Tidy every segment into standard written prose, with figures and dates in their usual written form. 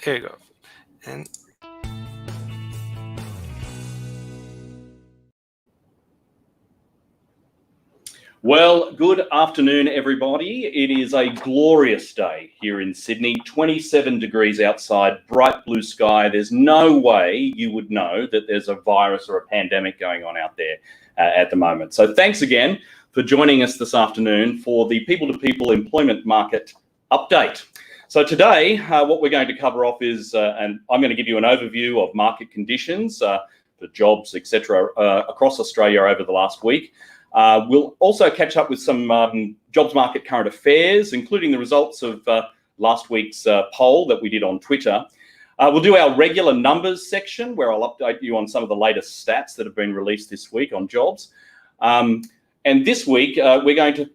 Here you go. And well, good afternoon, everybody. It is a glorious day here in Sydney, 27 degrees outside, bright blue sky. There's no way you would know that there's a virus or a pandemic going on out there at the moment. So thanks again for joining us this afternoon for the People-to-People employment market update. So today, what we're going to cover off is, and I'm going to give you an overview of market conditions for jobs, etc., across Australia over the last week. We'll also catch up with some jobs market current affairs, including the results of last week's poll that we did on Twitter. We'll do our regular numbers section, where I'll update you on some of the latest stats that have been released this week on jobs. And this week, we're going to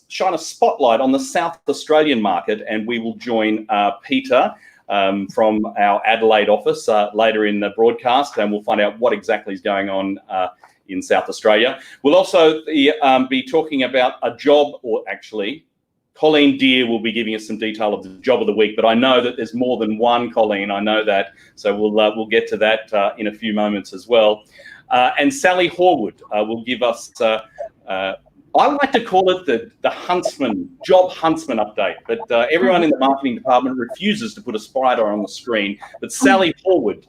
shine a spotlight on the South Australian market, and we will join Peter from our Adelaide office later in the broadcast, and we'll find out what exactly is going on in South Australia. We'll also be talking about a job, or actually, Colleen Deere will be giving us some detail of the job of the week, but I know that there's more than one Colleen, I know that, so we'll get to that in a few moments as well. And Sally Horwood will give us, I like to call it the huntsman, job huntsman update, but everyone in the marketing department refuses to put a spider on the screen, but Sally Horwood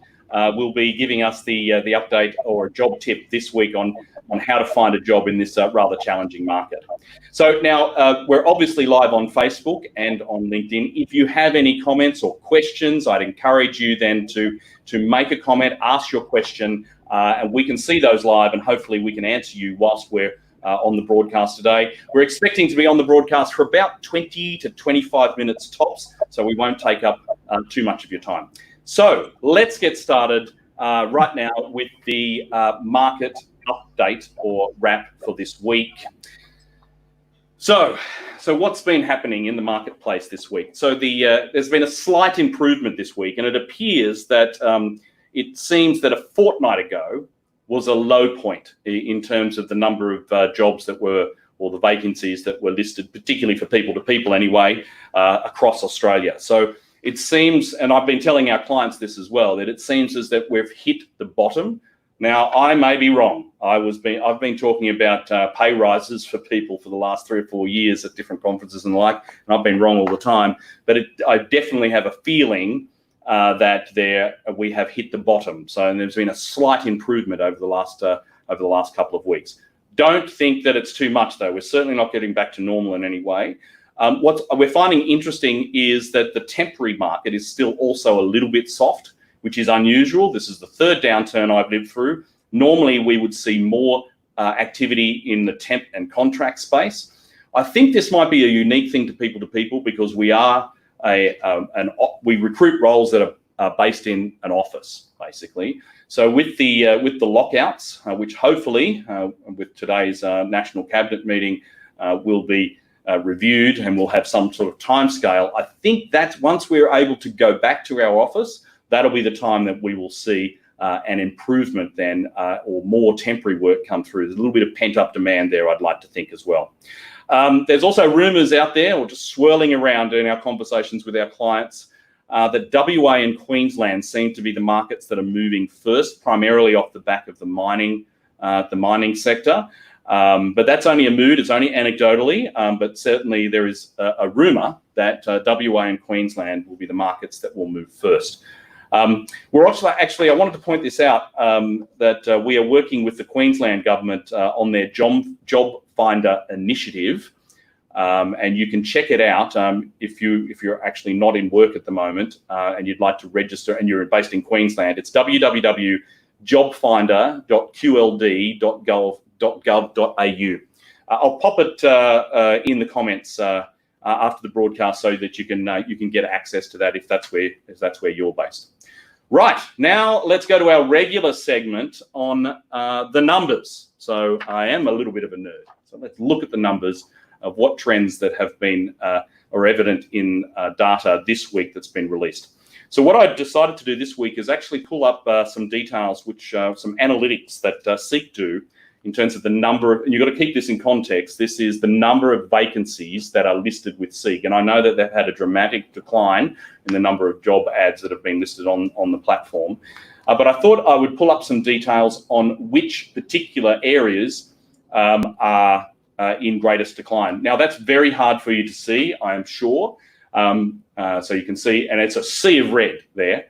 will be giving us the update or a job tip this week on how to find a job in this rather challenging market. So now we're obviously live on Facebook and on LinkedIn. If you have any comments or questions, I'd encourage you then to make a comment, ask your question, and we can see those live, and hopefully we can answer you whilst we're on the broadcast today. We're expecting to be on the broadcast for about 20 to 25 minutes tops, so we won't take up too much of your time. So let's get started right now with the market update or wrap for this week. So what's been happening in the marketplace this week? So there's been a slight improvement this week, and it appears that it seems that a fortnight ago was a low point in terms of the number of jobs that were, or the vacancies that were listed, particularly for people-to-people anyway, across Australia. So it seems, and I've been telling our clients this as well, that it seems as that we've hit the bottom. Now, I may be wrong. I've been talking about pay rises for people for the last 3 or 4 years at different conferences and the like, and I've been wrong all the time. But I definitely have a feeling that we have hit the bottom. So, and there's been a slight improvement over the last couple of weeks. Don't think that it's too much, though. We're certainly not getting back to normal in any way. What we're finding interesting is that the temporary market is still also a little bit soft, which is unusual. This is the third downturn I've lived through. Normally, we would see more activity in the temp and contract space. I think this might be a unique thing to people because we are we recruit roles that are based in an office, basically. So with the lockouts, which hopefully with today's National Cabinet meeting will be reviewed, and we'll have some sort of timescale. I think that once we're able to go back to our office, that'll be the time that we will see an improvement then, or more temporary work come through. There's a little bit of pent-up demand there, I'd like to think as well. There's also rumours out there, or just swirling around in our conversations with our clients, that WA and Queensland seem to be the markets that are moving first, primarily off the back of the mining sector. But that's only a mood, it's only anecdotally, but certainly there is a rumour that WA and Queensland will be the markets that will move first. We're also, actually, I wanted to point this out, that we are working with the Queensland government on their job finder initiative, and you can check it out if you're actually not in work at the moment and you'd like to register and you're based in Queensland. It's www.jobfinder.qld.gov.au. I'll pop it in the comments after the broadcast so that you can get access to that if that's where you're based. Right, now let's go to our regular segment on the numbers. So I am a little bit of a nerd. So let's look at the numbers of what trends that have been are evident in data this week that's been released. So what I decided to do this week is actually pull up some details, which some analytics that Seek do, in terms of the number of, and you've got to keep this in context, this is the number of vacancies that are listed with Seek. And I know that they've had a dramatic decline in the number of job ads that have been listed on the platform. But I thought I would pull up some details on which particular areas are in greatest decline. Now, that's very hard for you to see, I am sure. So you can see, and it's a sea of red there.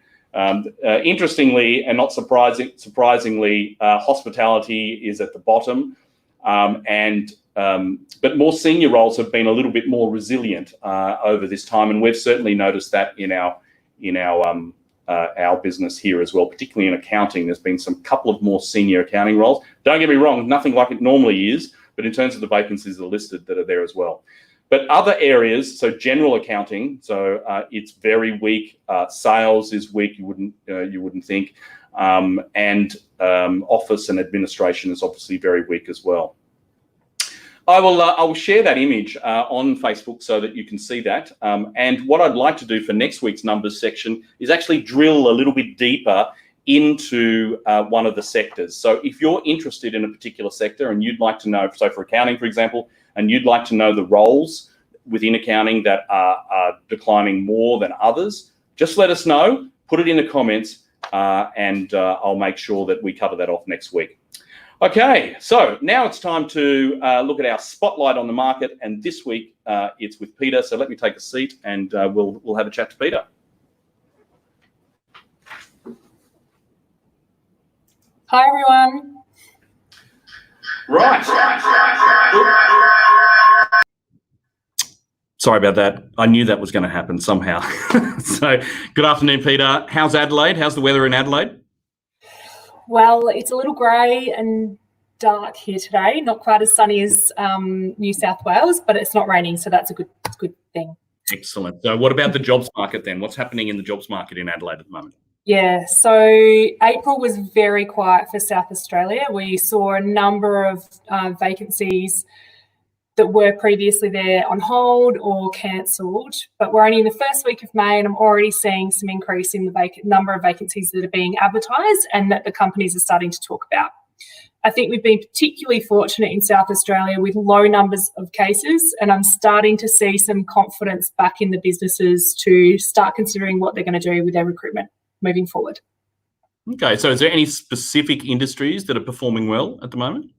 Interestingly, and not surprisingly, hospitality is at the bottom, but more senior roles have been a little bit more resilient over this time, and we've certainly noticed that in our business here as well, particularly in accounting. There's been some couple of more senior accounting roles. Don't get me wrong, nothing like it normally is, but in terms of the vacancies that are listed, that are there as well. But other areas, so general accounting, so it's very weak. Sales is weak. You wouldn't think, and office and administration is obviously very weak as well. I will share that image on Facebook so that you can see that. And what I'd like to do for next week's numbers section is actually drill a little bit deeper into one of the sectors. So if you're interested in a particular sector and you'd like to know, so for accounting, for example, and you'd like to know the roles within accounting that are declining more than others, just let us know, put it in the comments, and I'll make sure that we cover that off next week. Okay, so now it's time to look at our spotlight on the market, and this week it's with Peter. So let me take a seat and we'll have a chat to Peter. Hi, everyone. Right. Sorry about that. I knew that was going to happen somehow. So good afternoon, Peter. How's Adelaide? How's the weather in Adelaide? Well, it's a little grey and dark here today. Not quite as sunny as New South Wales, but it's not raining, so that's a good thing. Excellent. So what about the jobs market then? What's happening in the jobs market in Adelaide at the moment? Yeah, so April was very quiet for South Australia. We saw a number of vacancies that were previously there on hold or cancelled, but we're only in the first week of May and I'm already seeing some increase in the number of vacancies that are being advertised and that the companies are starting to talk about. I think we've been particularly fortunate in South Australia with low numbers of cases, and I'm starting to see some confidence back in the businesses to start considering what they're going to do with their recruitment moving forward. Okay, so is there any specific industries that are performing well at the moment?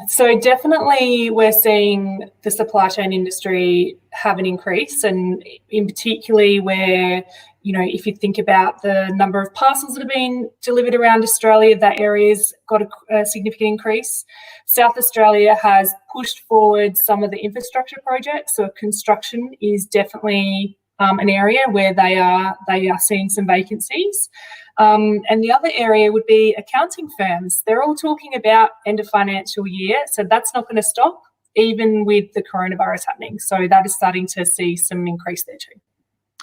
So definitely we're seeing the supply chain industry have an increase, and in particularly where, you know, if you think about the number of parcels that have been delivered around Australia, that area's got a significant increase. South Australia has pushed forward some of the infrastructure projects, so construction is definitely an area where they are seeing some vacancies. And the other area would be accounting firms. They're all talking about end of financial year, so that's not going to stop even with the coronavirus happening. So that is starting to see some increase there too.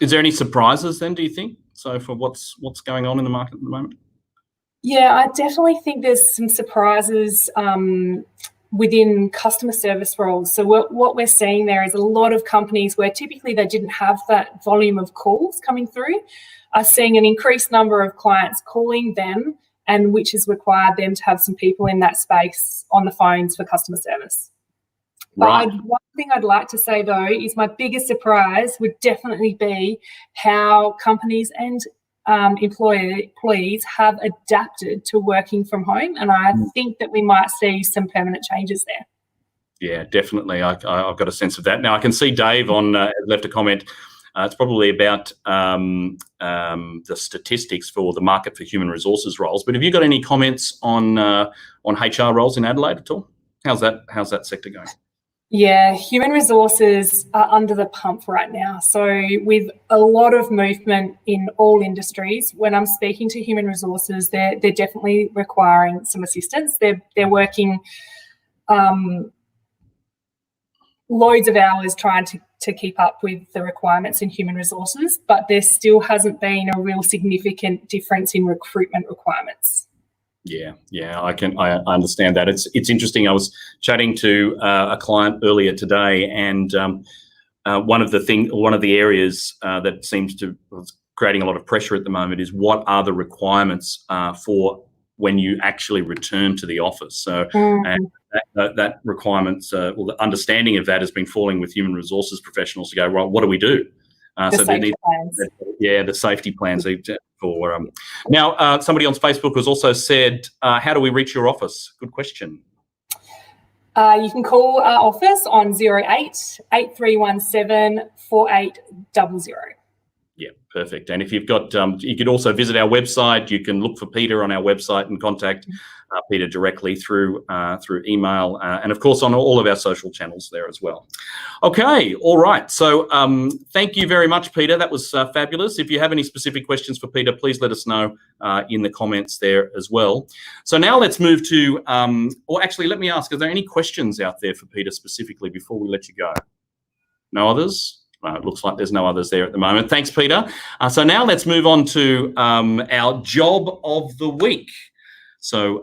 Is there any surprises then, do you think, so for what's going on in the market at the moment? Yeah, I definitely think there's some surprises within customer service roles. So what we're seeing there is a lot of companies where typically they didn't have that volume of calls coming through are seeing an increased number of clients calling them, and which has required them to have some people in that space on the phones for customer service. Right. But one thing I'd like to say though is my biggest surprise would definitely be how companies and employees have adapted to working from home, and I think that we might see some permanent changes there. Yeah, definitely. I've got a sense of that. Now I can see Dave left a comment. It's probably about the statistics for the market for human resources roles. But have you got any comments on HR roles in Adelaide at all? How's that sector going? Yeah, human resources are under the pump right now. So with a lot of movement in all industries, when I'm speaking to human resources, they're definitely requiring some assistance. They're working loads of hours trying to keep up with the requirements in human resources, but there still hasn't been a real significant difference in recruitment requirements. Yeah, I understand that. It's interesting. I was chatting to a client earlier today, and one of the areas that seems to be creating a lot of pressure at the moment is what are the requirements for when you actually return to the office. So and that requirements, well, the understanding of that has been falling with human resources professionals to go, well, what do we do? So they need, the safety plans for. Now, somebody on Facebook has also said, how do we reach your office? Good question. You can call our office on 08 8317 4800. Yeah, perfect. And if you've got, you could also visit our website. You can look for Peter on our website and contact Peter directly through email, and of course on all of our social channels there as well. Okay, all right. So thank you very much, Peter. That was fabulous. If you have any specific questions for Peter, please let us know in the comments there as well. So now let's move to, or actually, let me ask: are there any questions out there for Peter specifically before we let you go? No others? It looks like there's no others there at the moment. Thanks, Peter. So now let's move on to our job of the week. So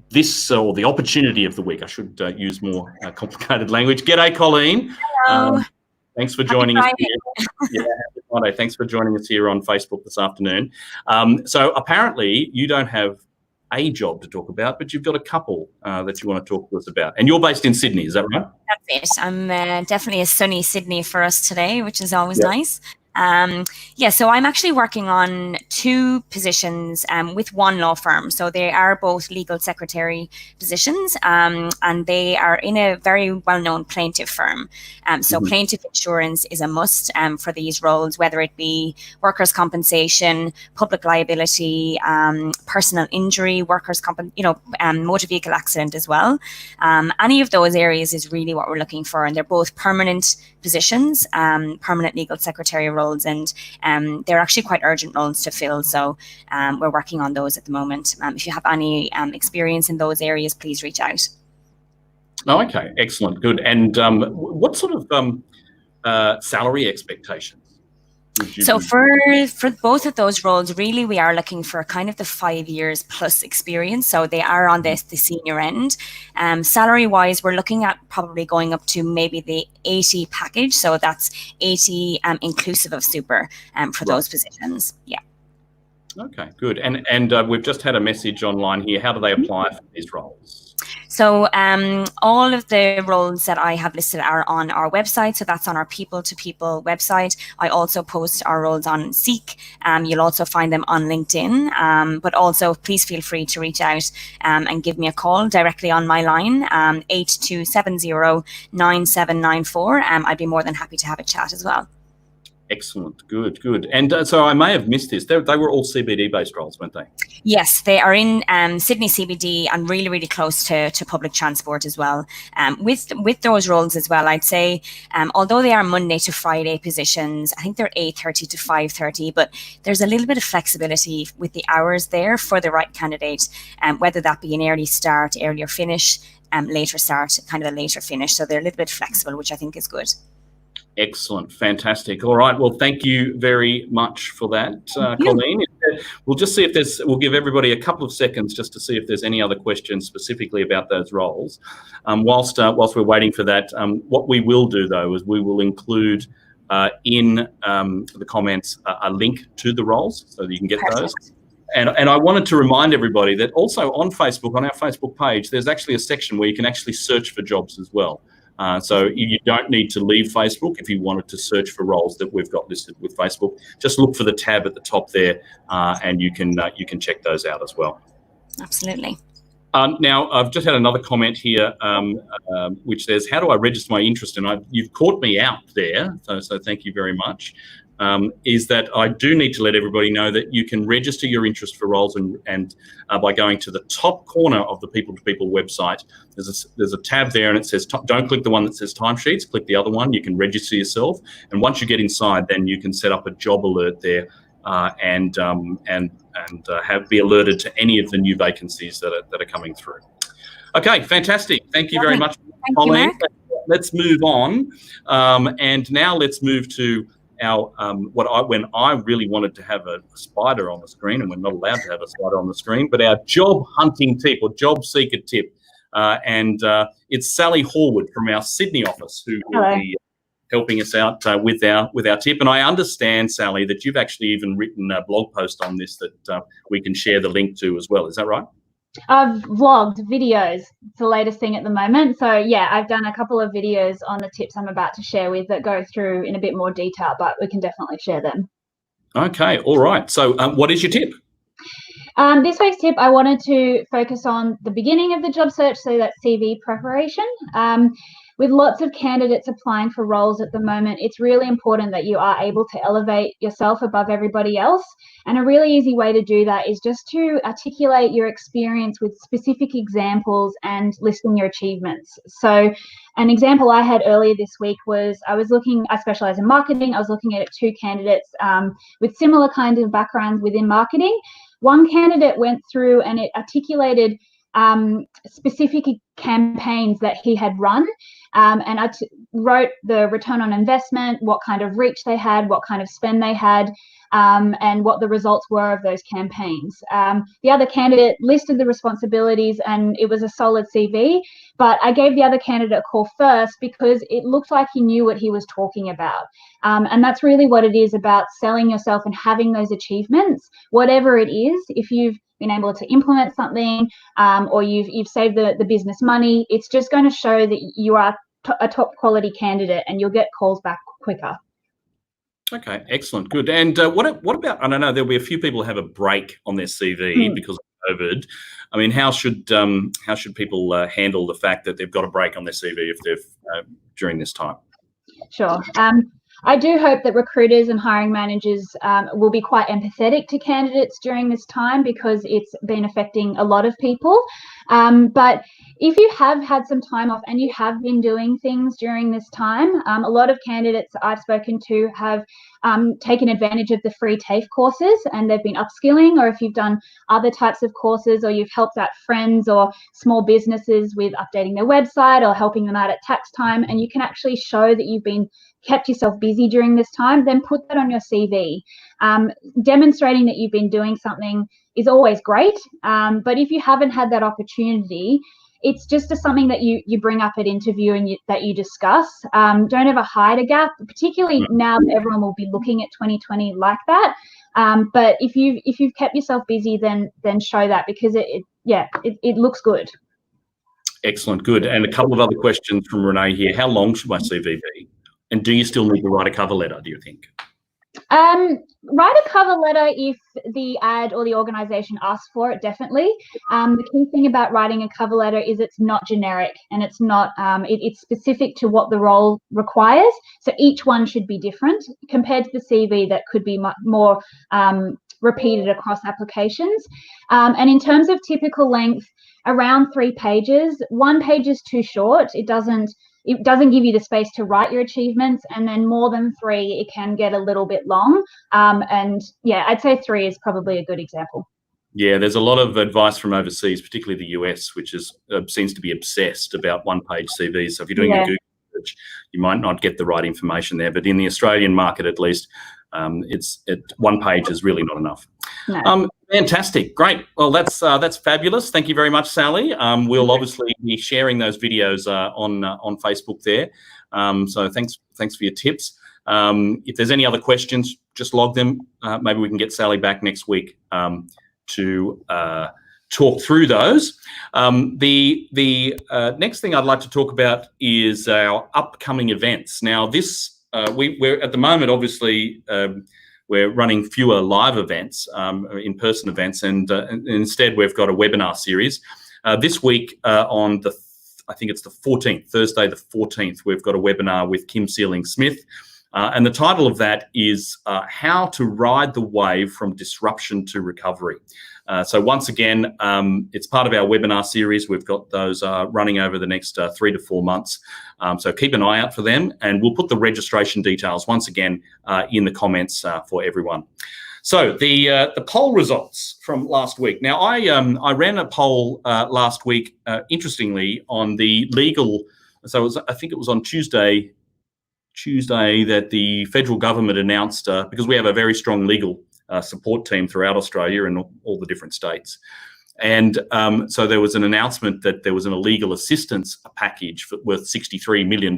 this, or the opportunity of the week, I should use more complicated language. G'day, Colleen. Hello. Thanks for joining us here. Yeah, happy Friday. Thanks for joining us here on Facebook this afternoon. So apparently you don't have a job to talk about, but you've got a couple that you want to talk to us about. And you're based in Sydney, is that right? That's it. I'm definitely a sunny Sydney for us today, which is always nice. So I'm actually working on two positions with one law firm. So they are both legal secretary positions, and they are in a very well-known plaintiff firm. So plaintiff insurance is a must for these roles, whether it be workers' compensation, public liability, personal injury, workers' motor vehicle accident as well. Any of those areas is really what we're looking for, and they're both permanent positions, permanent legal secretary roles, and they're actually quite urgent roles to fill. So we're working on those at the moment. If you have any experience in those areas, please reach out. Oh, okay, excellent, good. And what sort of salary expectations? So for both of those roles, really, we are looking for kind of the 5 years plus experience. So they are on the senior end. Salary wise, we're looking at probably going up to maybe the 80 package. So that's 80 inclusive of super for those positions. Yeah. Okay, good. And we've just had a message online here. How do they apply for these roles? So all of the roles that I have listed are on our website. So that's on our People2People website. I also post our roles on Seek. You'll also find them on LinkedIn. But also, please feel free to reach out and give me a call directly on my line, 8270-9794. I'd be more than happy to have a chat as well. Excellent, good. And so I may have missed this. They were all CBD-based roles, weren't they? Yes, they are in Sydney CBD and really, really close to public transport as well. With those roles as well, I'd say, although they are Monday to Friday positions, I think they're 8:30 to 5:30, but there's a little bit of flexibility with the hours there for the right candidate, whether that be an early start, earlier finish, later start, kind of a later finish. So they're a little bit flexible, which I think is good. Excellent, fantastic. All right, well, thank you very much for that, Colleen. We'll just see if we'll give everybody a couple of seconds just to see if there's any other questions specifically about those roles. Whilst we're waiting for that, what we will do though is we will include in the comments a link to the roles so that you can get those. And I wanted to remind everybody that also on Facebook, on our Facebook page, there's actually a section where you can actually search for jobs as well. So you don't need to leave Facebook if you wanted to search for roles that we've got listed with Facebook. Just look for the tab at the top there, and you can check those out as well. Absolutely. Now, I've just had another comment here, which says, "How do I register my interest?" And you've caught me out there, so thank you very much. Is that I do need to let everybody know that you can register your interest for roles and by going to the top corner of the People2People website. There's a tab there and it says, don't click the one that says timesheets, click the other one. You can register yourself. And once you get inside, then you can set up a job alert there and be alerted to any of the new vacancies that are coming through. Okay, fantastic. Thank you very much, Colleen. Let's move on. And now let's move to our when I really wanted to have a spider on the screen, and we're not allowed to have a spider on the screen, but our job hunting tip or job seeker tip, and it's Sally Horwood from our Sydney office who will be helping us out with our tip. And I understand, Sally, that you've actually even written a blog post on this that we can share the link to as well. Is that right? I've vlogged videos. It's the latest thing at the moment. So yeah, I've done a couple of videos on the tips I'm about to share with that go through in a bit more detail, but we can definitely share them. Okay, all right. So what is your tip? This week's tip, I wanted to focus on the beginning of the job search, so that's CV preparation. With lots of candidates applying for roles at the moment, it's really important that you are able to elevate yourself above everybody else. And a really easy way to do that is just to articulate your experience with specific examples and listing your achievements. So an example I had earlier this week was I specialize in marketing. I was looking at 2 candidates with similar kind of backgrounds within marketing. One candidate went through and it articulated specific campaigns that he had run, and I wrote the return on investment, what kind of reach they had, what kind of spend they had, and what the results were of those campaigns. The other candidate listed the responsibilities and it was a solid CV, but I gave the other candidate a call first because it looked like he knew what he was talking about. And that's really what it is about, selling yourself and having those achievements, whatever it is. If you've been able to implement something, or you've saved the business money, it's just going to show that you are a top quality candidate and you'll get calls back quicker. Okay, excellent, good. And what about, I don't know, there'll be a few people who have a break on their CV because of COVID. I mean, how should people handle the fact that they've got a break on their CV if they've during this time? Sure. I do hope that recruiters and hiring managers will be quite empathetic to candidates during this time, because it's been affecting a lot of people. But if you have had some time off and you have been doing things during this time, a lot of candidates I've spoken to have taken advantage of the free TAFE courses and they've been upskilling, or if you've done other types of courses, or you've helped out friends or small businesses with updating their website or helping them out at tax time, and you can actually show that you've been kept yourself busy during this time, then put that on your CV. Demonstrating that you've been doing something is always great, but if you haven't had that opportunity, it's just something that you bring up at interview and that you discuss. Don't ever hide a gap, particularly now that everyone will be looking at 2020 like that. But if you've kept yourself busy, then show that, because it looks good. Excellent, good. And a couple of other questions from Renee here. How long should my CV be? And do you still need to write a cover letter, do you think? Write a cover letter if the ad or the organisation asks for it, definitely. The key thing about writing a cover letter is it's not generic, and it's not it's specific to what the role requires. So each one should be different compared to the CV that could be more repeated across applications. And in terms of typical length, around 3 pages. 1 page is too short. It doesn't give you the space to write your achievements, and then more than 3, it can get a little bit long. And yeah, I'd say 3 is probably a good example. Yeah, there's a lot of advice from overseas, particularly the US, which seems to be obsessed about 1-page CVs. So if you're doing a Google search, you might not get the right information there. But in the Australian market, at least, 1 page is really not enough. No. Fantastic, great. Well, that's fabulous. Thank you very much, Sally. We'll obviously be sharing those videos on Facebook there. So thanks for your tips. If there's any other questions, just log them. Maybe we can get Sally back next week to talk through those. The next thing I'd like to talk about is our upcoming events. Now, we're at the moment, obviously, we're running fewer live events, in-person events, and instead we've got a webinar series. This week on I think it's the 14th, Thursday the 14th, we've got a webinar with Kim Sealing-Smith. And the title of that is How to Ride the Wave from Disruption to Recovery. So once again, it's part of our webinar series. We've got those running over the next 3 to 4 months. So keep an eye out for them, and we'll put the registration details once again in the comments for everyone. So the poll results from last week. Now, I ran a poll last week, interestingly, on the legal. So I think it was on Tuesday that the federal government announced, because we have a very strong legal support team throughout Australia and all the different states. And so there was an announcement that there was an illegal assistance package worth $63 million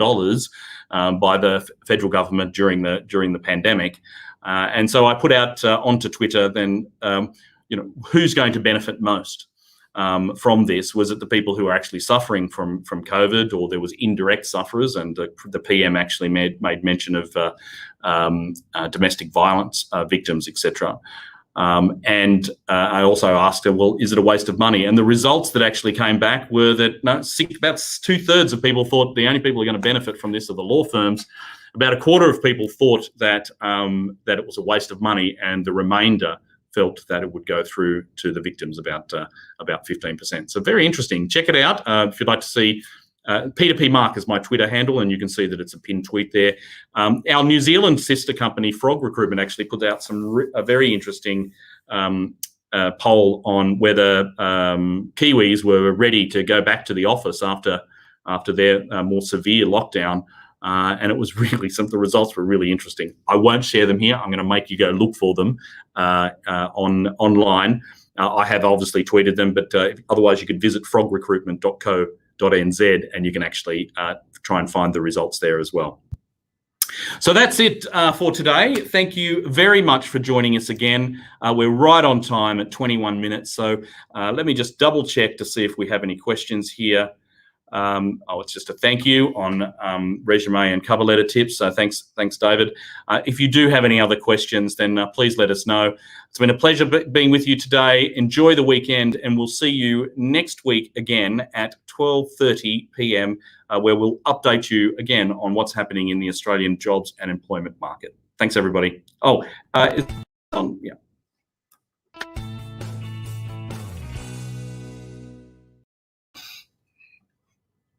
by the federal government during the pandemic. And so I put out onto Twitter then, who's going to benefit most from this? Was it the people who are actually suffering from COVID, or there was indirect sufferers? And the PM actually made mention of domestic violence victims, etc. And I also asked her, well, is it a waste of money? And the results that actually came back were that about 2/3 of people thought the only people who are going to benefit from this are the law firms. About 1/4 of people thought that that it was a waste of money, and the remainder felt that it would go through to the victims, about 15%. So very interesting. Check it out if you'd like to see. P2P Mark is my Twitter handle, and you can see that it's a pinned tweet there. Our New Zealand sister company, Frog Recruitment, actually put out a very interesting poll on whether Kiwis were ready to go back to the office after their more severe lockdown. And it was really the results were really interesting. I won't share them here. I'm going to make you go look for them online. I have obviously tweeted them, but otherwise you could visit frogrecruitment.co.nz and you can actually try and find the results there as well. So that's it for today. Thank you very much for joining us again. We're right on time at 21 minutes. So let me just double check to see if we have any questions here. It's just a thank you on resume and cover letter tips. So thanks, David. If you do have any other questions, then please let us know. It's been a pleasure being with you today. Enjoy the weekend, and we'll see you next week again at 12:30 p.m, where we'll update you again on what's happening in the Australian jobs and employment market. Thanks, everybody. Yeah.